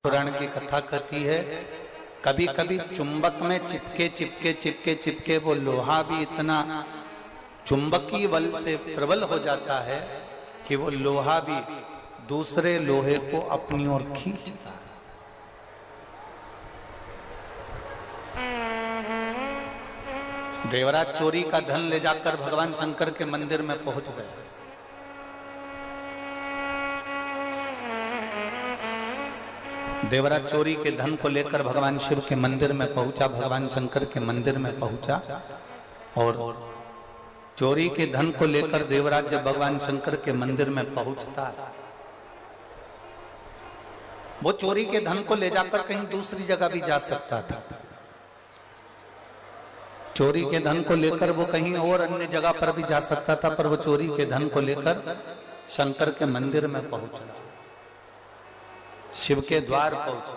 पुराण की कथा कहती है, कभी कभी चुंबक में चिपके चिपके चिपके चिपके वो लोहा भी इतना चुंबकीय बल से प्रबल हो जाता है कि वो लोहा भी दूसरे लोहे को अपनी ओर खींचता है। देवराज चोरी का धन ले जाकर भगवान शंकर के मंदिर में पहुंच गए। देवराज चोरी के धन को लेकर भगवान शिव के मंदिर में पहुंचा, भगवान शंकर के मंदिर में पहुंचा और चोरी के धन को लेकर देवराज जब भगवान शंकर के मंदिर में पहुंचता है, वो चोरी के धन को ले जाकर कहीं दूसरी जगह भी जा सकता था। चोरी के धन को लेकर वो कहीं और अन्य जगह पर भी जा सकता था, पर वो चोरी के धन को लेकर शंकर के मंदिर में पहुंचा, शिव के द्वार पहुंचा।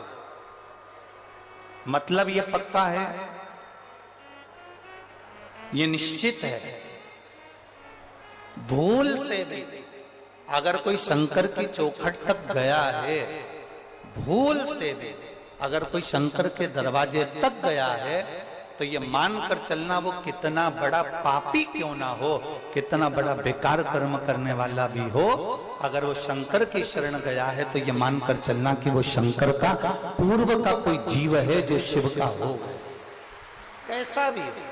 मतलब ये पक्का है, ये निश्चित है, भूल से भी अगर कोई शंकर की चौखट तक गया है, भूल से भी अगर कोई शंकर के दरवाजे तक गया है, तो ये मानकर चलना वो कितना बड़ा पापी क्यों ना हो, कितना बड़ा बेकार कर्म करने वाला भी हो, अगर वो शंकर की शरण गया है तो ये मानकर चलना कि वो शंकर का पूर्व का कोई जीव है जो शिव का हो, कैसा भी हो।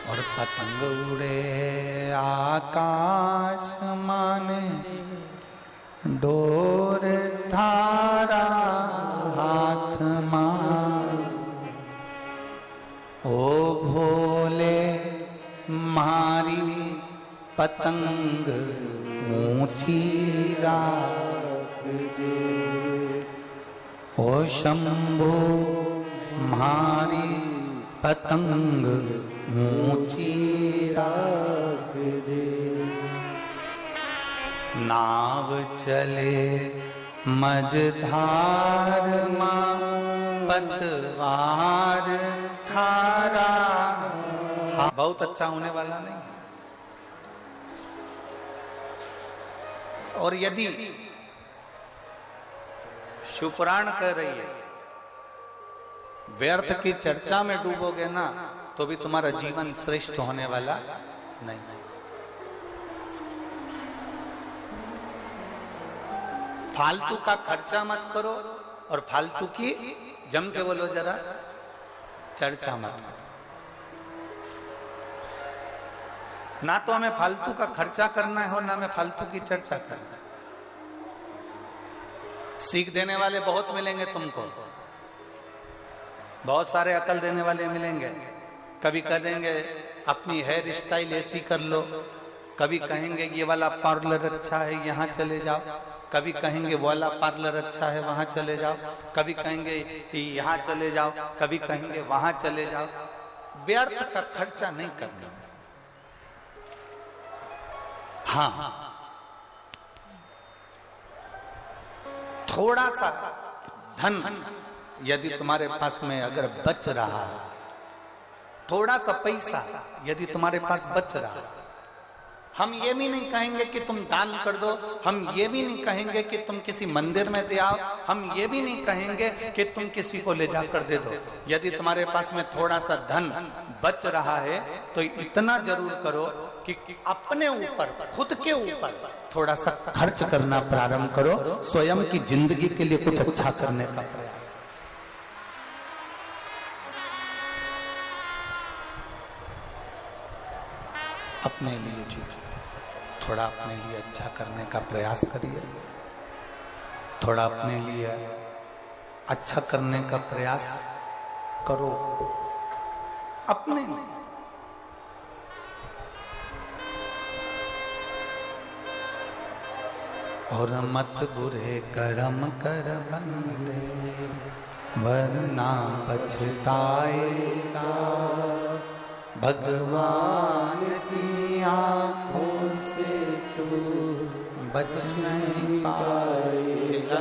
और पतंग उड़े आकाश माने, डोर धारा हाथ मां, ओ भोले मारी पतंग ऊंची राख जे, ओ शंभो मारी पतंग ऊंची राख दे। नाव चले मझधार मां, पतवार थारा। हाँ, बहुत अच्छा होने वाला नहीं है। और यदि शिवपुराण कह रही है व्यर्थ की चर्चा में डूबोगे ना तो भी तुम्हारा जीवन श्रेष्ठ होने वाला नहीं। फालतू का खर्चा मत करो और फालतू की, जम के बोलो जरा, चर्चा मत करो। ना तो हमें फालतू का खर्चा करना है और ना हमें फालतू की चर्चा करना है। सीख देने वाले बहुत मिलेंगे तुमको, बहुत सारे अकल देने वाले मिलेंगे। कभी कह देंगे अपनी हेयर स्टाइल ऐसी कर लो, कभी कहेंगे ये वाला पार्लर अच्छा है यहाँ चले जाओ, कभी कहेंगे वो वाला पार्लर अच्छा है वहां चले जाओ, कभी कहेंगे कि यहाँ चले जाओ, कभी कहेंगे वहां चले जाओ। व्यर्थ का खर्चा नहीं करना। हाँ, थोड़ा सा धन यदि तुम्हारे पास में अगर बच रहा है, थोड़ा सा पैसा यदि तुम्हारे पास बच रहा है, हम ये भी नहीं कहेंगे कि तुम दान कर दो, हम ये भी नहीं कहेंगे कि तुम किसी मंदिर में दे आओ, हम ये भी नहीं कहेंगे कि तुम किसी को ले जाकर दे दो। यदि तुम्हारे पास में थोड़ा सा धन बच रहा है तो इतना जरूर करो कि अपने ऊपर, खुद के ऊपर थोड़ा सा खर्च करना प्रारंभ करो, स्वयं की जिंदगी के लिए कुछ अच्छा करने का प्रयास। अपने लिए जी, थोड़ा अपने लिए अच्छा करने का प्रयास करिए, थोड़ा अपने लिए अच्छा करने का प्रयास करो अपने लिए। और मत बुरे कर्म कर बंदे, वरना पछताएगा, भगवान की आंखों से तू बच नहीं पाएगा, चिल्ला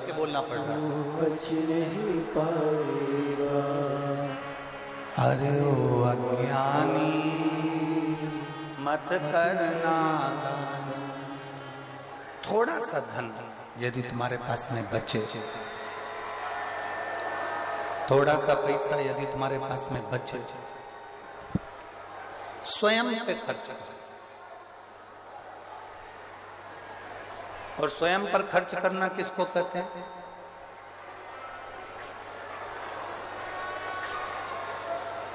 के बोलना पड़ रहा, बच नहीं पाएगा। अरे ओ अज्ञानी मत करना दान। थोड़ा सा धन यदि तुम्हारे पास में बचे, थोड़ा सा पैसा यदि तुम्हारे पास में बचे, स्वयं पे खर्च करो। और स्वयं पर खर्च करना किसको कहते हैं?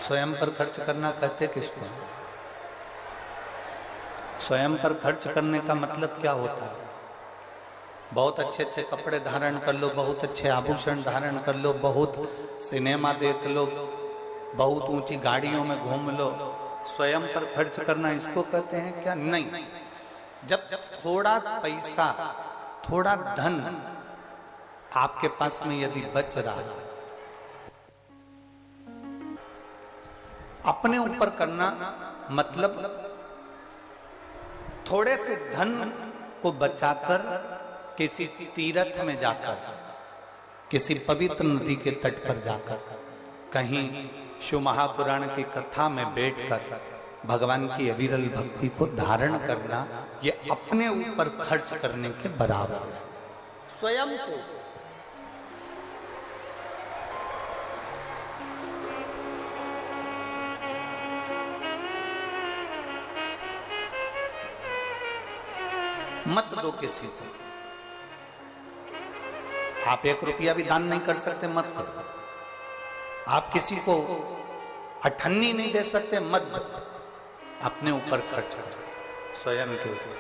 स्वयं पर खर्च करना कहते किसको? स्वयं पर खर्च करने का मतलब क्या होता है? बहुत अच्छे अच्छे कपड़े धारण कर लो, बहुत अच्छे आभूषण धारण कर लो, बहुत सिनेमा देख लो, बहुत ऊंची गाड़ियों में घूम लो, स्वयं पर खर्च करना इसको कहते हैं क्या? नहीं। जब थोड़ा पैसा, थोड़ा धन आपके पास में यदि बच रहा है, अपने ऊपर करना मतलब थोड़े से धन को बचाकर किसी तीर्थ में जाकर, किसी पवित्र नदी के तट पर जाकर, कहीं शिव महापुराण की कथा में बैठकर भगवान की अविरल भक्ति को धारण करना, ये अपने ऊपर खर्च करने के बराबर है। स्वयं को मत दो किसी को। आप 1 रुपया भी दान नहीं कर सकते, मत करो। आप किसी को अठन्नी नहीं दे सकते, मत दो। अपने ऊपर खर्च करो, स्वयं के ऊपर।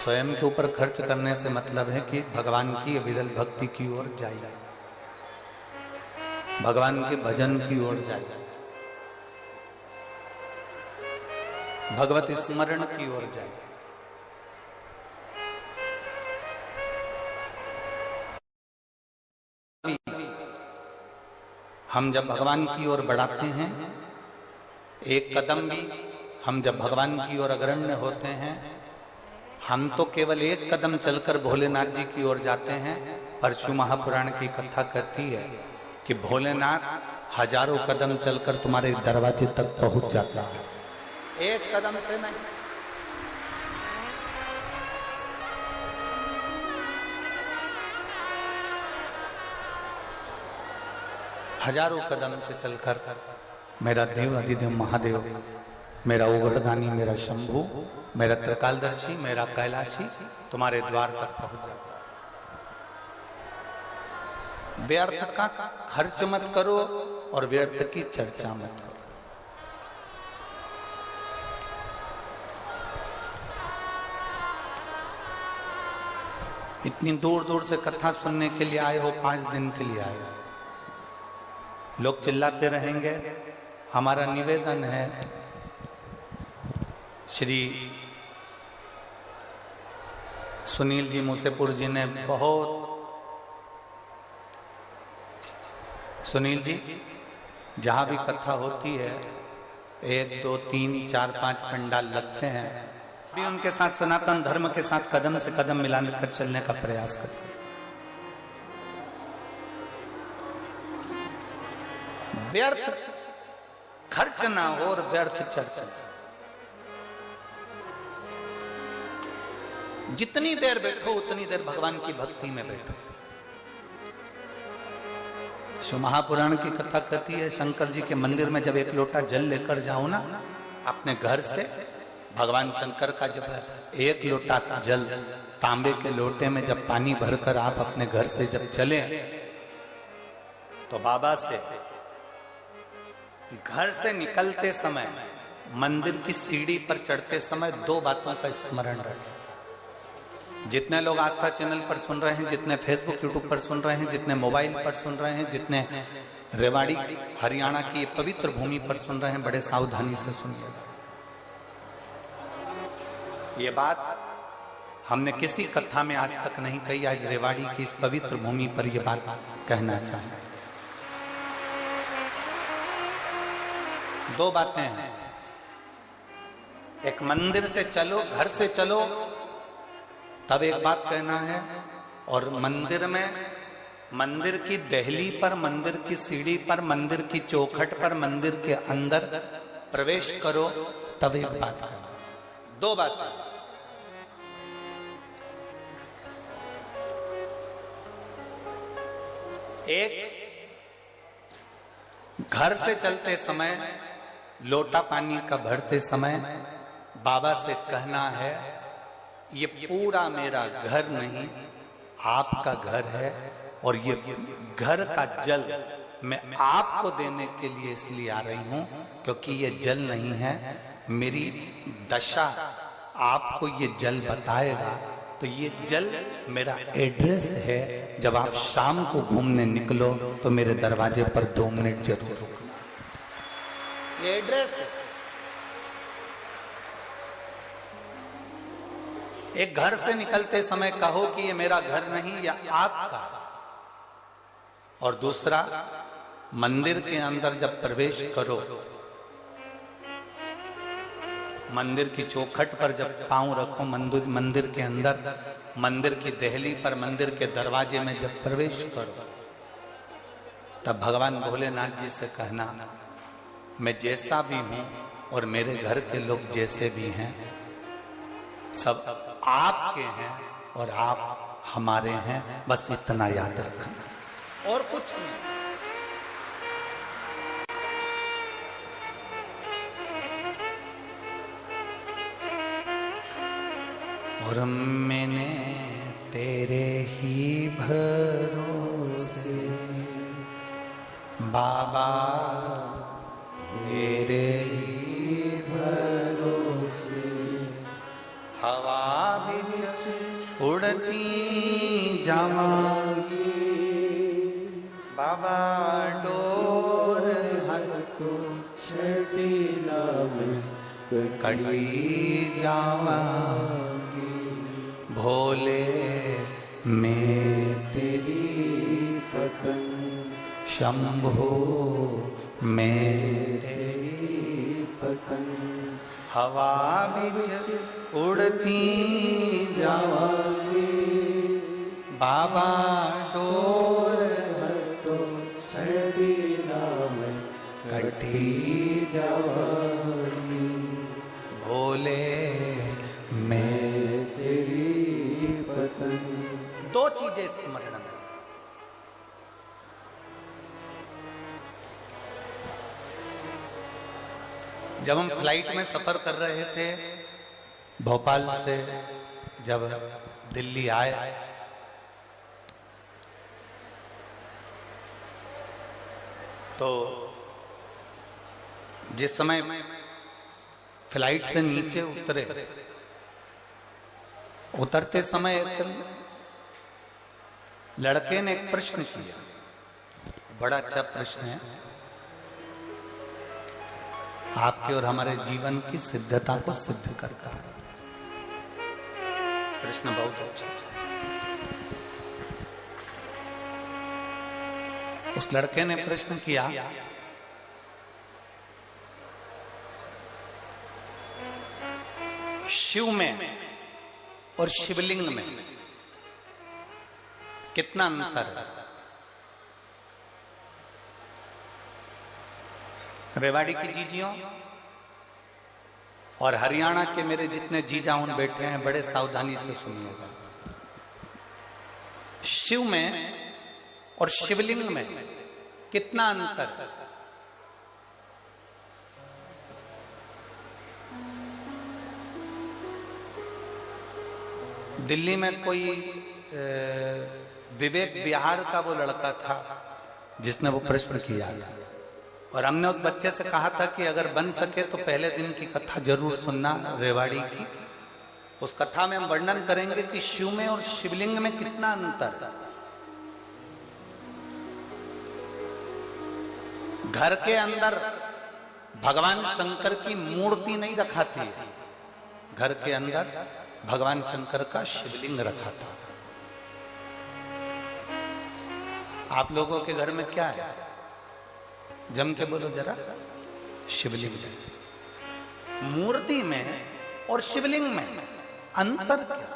स्वयं के ऊपर खर्च करने से मतलब है कि भगवान की अविरल भक्ति की ओर जाइए, भगवान के भजन की ओर जाइए, भगवत स्मरण की ओर जाइए। हम जब भगवान की ओर बढ़ाते हैं, एक कदम भी हम जब भगवान की ओर अग्रण्य होते हैं, हम तो केवल एक कदम चलकर भोलेनाथ जी की ओर जाते हैं, पर शिव महापुराण की कथा कहती है कि भोलेनाथ हजारों कदम चलकर तुम्हारे दरवाजे तक पहुंच जाता है, एक कदम से नहीं। हजारों कदम से चलकर मेरा देव अधिदेव महादेव, मेरा ओगरदानी, मेरा शंभू, मेरा त्रिकालदर्शी, मेरा कैलाशी तुम्हारे द्वार तक पहुंच जाता है। व्यर्थ का खर्च मत करो और व्यर्थ की चर्चा मत करो। इतनी दूर दूर से कथा सुनने के लिए आए हो, 5 दिन के लिए आए हो, लोग चिल्लाते रहेंगे। हमारा निवेदन है, श्री सुनील जी मूसेपुर जी ने सुनील जी जहां भी कथा होती है 1 2 3 4 5 पंडाल लगते हैं, भी उनके साथ सनातन धर्म के साथ कदम से कदम मिलाकर चलने का प्रयास करते हैं। व्यर्थ खर्च ना हो और व्यर्थ चर्चा। जितनी देर बैठो उतनी देर भगवान की भक्ति में बैठो। शिव महापुराण की कथा कहती है, शंकर जी के मंदिर में जब 1 लोटा जल लेकर जाओ ना अपने घर से, भगवान शंकर का जब 1 लोटा जल तांबे के लोटे में जब पानी भरकर आप अपने घर से जब चले, तो बाबा से घर से निकलते समय, मंदिर की सीढ़ी पर चढ़ते समय 2 बातों का स्मरण रखें। जितने लोग आस्था चैनल पर सुन रहे हैं, जितने फेसबुक यूट्यूब पर सुन रहे हैं, जितने मोबाइल पर सुन रहे हैं, जितने रेवाड़ी हरियाणा की पवित्र भूमि पर सुन रहे हैं, बड़े सावधानी से सुनिएगा। ये बात हमने किसी कथा में आज तक नहीं कही, आज रेवाड़ी की इस पवित्र भूमि पर यह बात कहना चाहें। 2 बातें हैं, एक मंदिर से चलो, घर से चलो, तब एक बात कहना है, और मंदिर में मंदिर की दहली पर, मंदिर की सीढ़ी पर, मंदिर की चौखट पर, मंदिर के अंदर प्रवेश करो तब एक बात है, दो बातें। एक, घर से चलते समय लोटा पानी का भरते समय बाबा से कहना है, ये पूरा मेरा घर नहीं, आपका घर है, और ये घर का जल मैं आपको देने के लिए इसलिए आ रही हूं क्योंकि ये जल नहीं है, मेरी दशा आपको ये जल बताएगा। तो ये जल मेरा एड्रेस है, जब आप शाम को घूमने निकलो तो मेरे दरवाजे पर 2 मिनट जरूर रुकना, ये एड्रेस है। एक घर से निकलते समय कहो कि ये मेरा घर नहीं, या आपका। और दूसरा, मंदिर के अंदर जब प्रवेश करो, मंदिर की चौखट पर जब पांव रखो, मंदिर के अंदर, मंदिर की दहली पर, मंदिर के दरवाजे में जब प्रवेश करो, तब भगवान भोलेनाथ जी से कहना, मैं जैसा भी हूं और मेरे घर के लोग जैसे भी हैं, सब आपके हैं और आप हमारे हैं, बस इतना याद रखना और कुछ नहीं। और मैंने तेरे ही भरोसे बाबा, तेरे ही भरोसे हवा बिच उड़ती जावांगी, बाबा डोर हर को छड़ीला में कटी जावांगी, भोले मैं तेरी पतंग, शंभो मैं तेरी पतंग, हवा बिच उड़ती जावांगी, बाबा डोर हटो छड़ीला में कटी जावांगी, भोले मैं तेरी पतंग। दो चीजें स्मरण में। जब हम फ्लाइट में सफर कर रहे थे, भोपाल से जब दिल्ली आए, तो जिस समय फ्लाइट से नीचे उतरते समय एक लड़के ने एक प्रश्न किया, बड़ा अच्छा प्रश्न है, आपके और हमारे जीवन की सिद्धता को सिद्ध करता है। प्रश्न बहुत अच्छा है। उस लड़के ने प्रश्न किया, शिव में और शिवलिंग में कितना अंतर है? रेवाड़ी की जीजियों और हरियाणा के मेरे जितने जीजाउन बैठे हैं, बड़े सावधानी से सुनिएगा। शिव में और शिवलिंग में कितना अंतर है? दिल्ली में कोई विवेक बिहार का वो लड़का था जिसने वो प्रश्न किया था, और हमने उस बच्चे से कहा था कि अगर बन सके तो पहले दिन की कथा जरूर सुनना रेवाड़ी की। उस कथा में हम वर्णन करेंगे कि शिव में और शिवलिंग में कितना अंतर है। घर के अंदर भगवान शंकर की मूर्ति नहीं रखा थी, घर के अंदर भगवान शंकर का शिवलिंग रखा था। आप लोगों के घर में क्या है? जम के बोलो जरा। शिवलिंग है। मूर्ति में और शिवलिंग में अंतर क्या?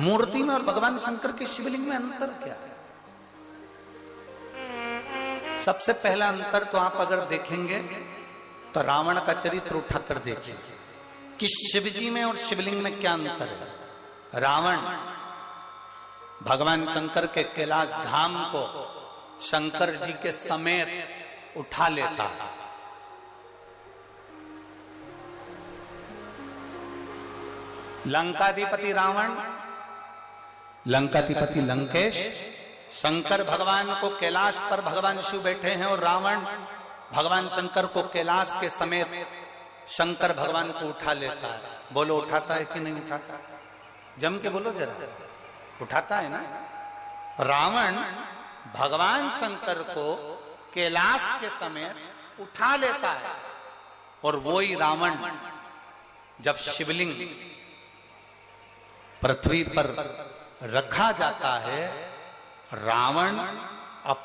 मूर्ति में और भगवान शंकर के शिवलिंग में अंतर क्या है? सबसे पहला अंतर तो आप अगर देखेंगे तो रावण का चरित्र उठाकर देखिए कि शिव जी में और शिवलिंग में क्या अंतर है। रावण भगवान शंकर के कैलाश धाम को शंकर जी के समेत उठा लेता है। लंकाधिपति रावण, लंकाधिपति लंकेश, शंकर भगवान को कैलाश पर भगवान शिव बैठे हैं और रावण भगवान शंकर को कैलाश के समेत शंकर भगवान को उठा लेता है। बोलो उठाता है कि नहीं उठाता? जम के बोलो जरा, उठाता है ना? रावण भगवान शंकर को कैलाश के समेत उठा लेता है और वही रावण जब शिवलिंग पृथ्वी पर रखा जाता है, रावण